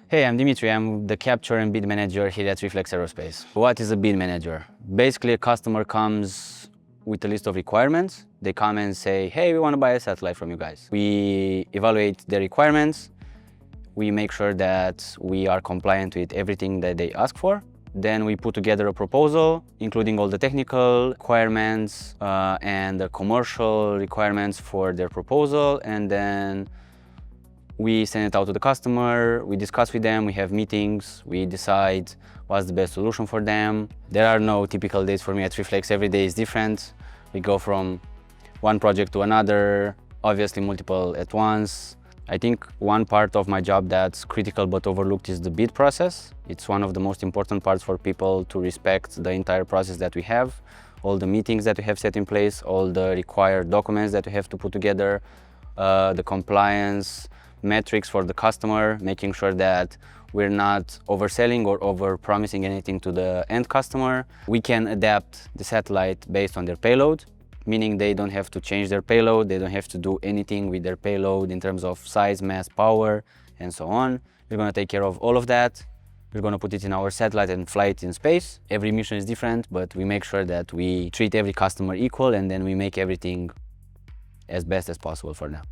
Hey, I'm Dimitrie. I'm the capture and bid manager here at Reflex Aerospace. What is a bid manager? Basically, a customer comes with a list of requirements. They come and say, hey, we want to buy a satellite from you guys. We evaluate their requirements. We make sure that we are compliant with everything that they ask for. Then we put together a proposal, including all the technical requirements and the commercial requirements for their proposal. And then we send it out to the customer, we discuss with them, we have meetings, we decide what's the best solution for them. There are no typical days for me at Reflex. Every day is different. We go from one project to another, obviously multiple at once. I think one part of my job that's critical but overlooked is the bid process. It's one of the most important parts for people to respect the entire process that we have, all the meetings that we have set in place, all the required documents that we have to put together, the compliance metrics for the customer, making sure that we're not overselling or over-promising anything to the end customer. We can adapt the satellite based on their payload, meaning they don't have to change their payload, they don't have to do anything with their payload in terms of size, mass, power, and so on. We're going to take care of all of that. We're going to put it in our satellite and fly it in space. Every mission is different, but we make sure that we treat every customer equal, and then we make everything as best as possible for them.